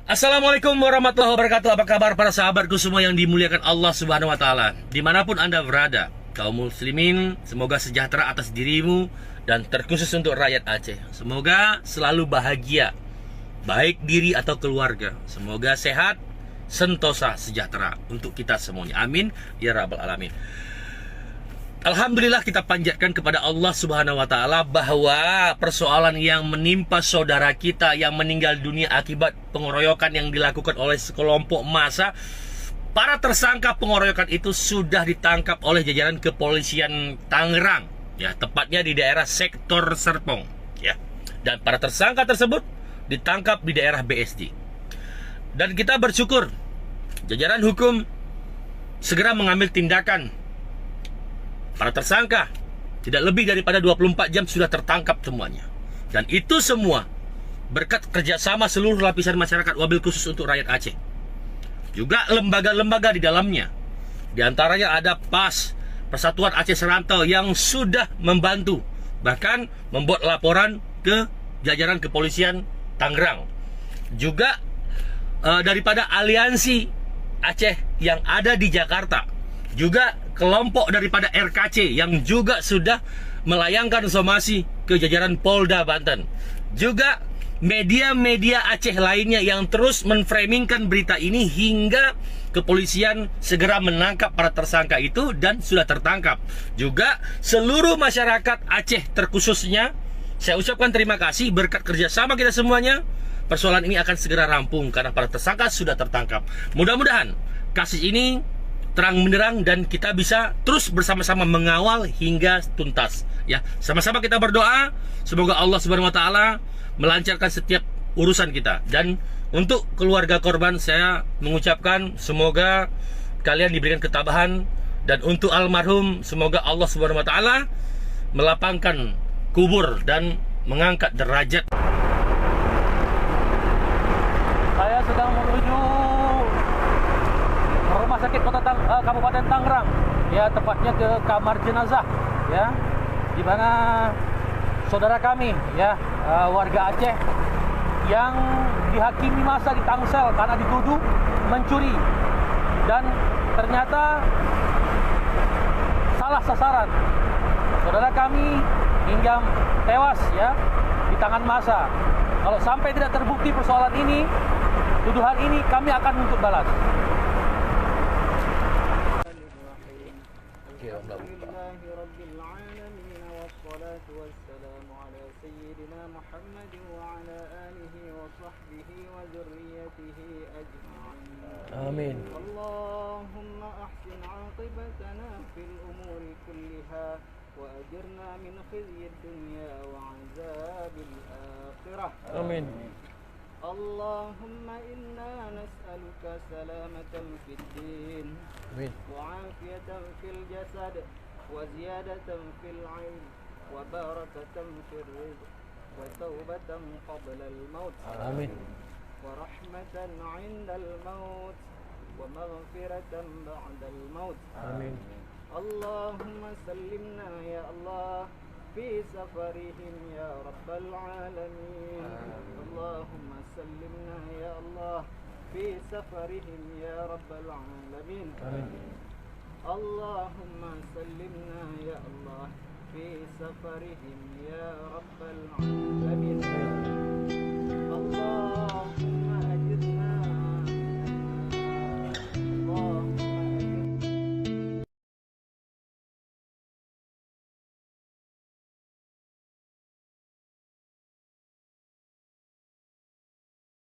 Assalamualaikum warahmatullahi wabarakatuh. Apa kabar para sahabatku semua yang dimuliakan Allah Subhanahu wa taala? Dimanapun Anda berada, kaum muslimin, semoga sejahtera atas dirimu dan terkhusus untuk rakyat Aceh. Semoga selalu bahagia, baik diri atau keluarga. Semoga sehat, sentosa, sejahtera untuk kita semuanya. Amin ya rabbal alamin. Alhamdulillah, kita panjatkan kepada Allah Subhanahu wa taala bahwa persoalan yang menimpa saudara kita yang meninggal dunia akibat pengeroyokan yang dilakukan oleh sekelompok massa, para tersangka pengeroyokan itu sudah ditangkap oleh jajaran kepolisian Tangerang, ya, tepatnya di daerah sektor Serpong, ya. Dan para tersangka tersebut ditangkap di daerah BSD. Dan kita bersyukur jajaran hukum segera mengambil tindakan. Para tersangka tidak lebih daripada 24 jam sudah tertangkap semuanya. Dan itu semua berkat kerjasama seluruh lapisan masyarakat, wabil khusus untuk rakyat Aceh. Juga lembaga-lembaga di dalamnya. Di antaranya ada PAS, Persatuan Aceh Serantau, yang sudah membantu, bahkan membuat laporan ke jajaran kepolisian Tangerang. Juga daripada aliansi Aceh yang ada di Jakarta. Juga kelompok daripada RKC yang juga sudah melayangkan somasi ke jajaran Polda Banten. Juga media-media Aceh lainnya yang terus menframingkan berita ini hingga kepolisian segera menangkap para tersangka itu dan sudah tertangkap. Juga seluruh masyarakat Aceh terkhususnya, saya ucapkan terima kasih. Berkat kerjasama kita semuanya, persoalan ini akan segera rampung karena para tersangka sudah tertangkap. Mudah-mudahan kasus ini terang benderang dan kita bisa terus bersama-sama mengawal hingga tuntas, ya. Sama-sama kita berdoa semoga Allah Subhanahu wa taala melancarkan setiap urusan kita. Dan untuk keluarga korban saya mengucapkan semoga kalian diberikan ketabahan, dan untuk almarhum semoga Allah Subhanahu wa taala melapangkan kubur dan mengangkat derajat. Saya sedang menuju Rumah Sakit Kota Kabupaten Tangerang, ya, tepatnya ke kamar jenazah, ya, di mana saudara kami, ya, warga Aceh yang dihakimi massa di Tangsel karena dituduh mencuri dan ternyata salah sasaran. Saudara kami hingga tewas, ya, di tangan massa. Kalau sampai tidak terbukti persoalan ini, tuduhan ini, kami akan menuntut balas. Amin. Allahumma ahsin 'aqibatana fil umuri kulliha wa ajirna min khizyid dunya wa 'adzabil akhirah. Amin. Allahumma inna nas'aluka salamatan fid din wa 'afiyatan fil jasad wa ziyadatan fil 'ilm wa barakatan fil rizq wa taubatan qabla al maut. Amin. Wa rahmatan 'inda al maut wa maghfiratan ba'da al maut. Amin. Allahumma sallimna ya Allah fi safarihim ya rabbal alamin. Allahumma sallimna ya Allah fi safarihim ya rabbal alamin. Amin. Allahumma sallimna ya Allah fi safarihim ya rabbal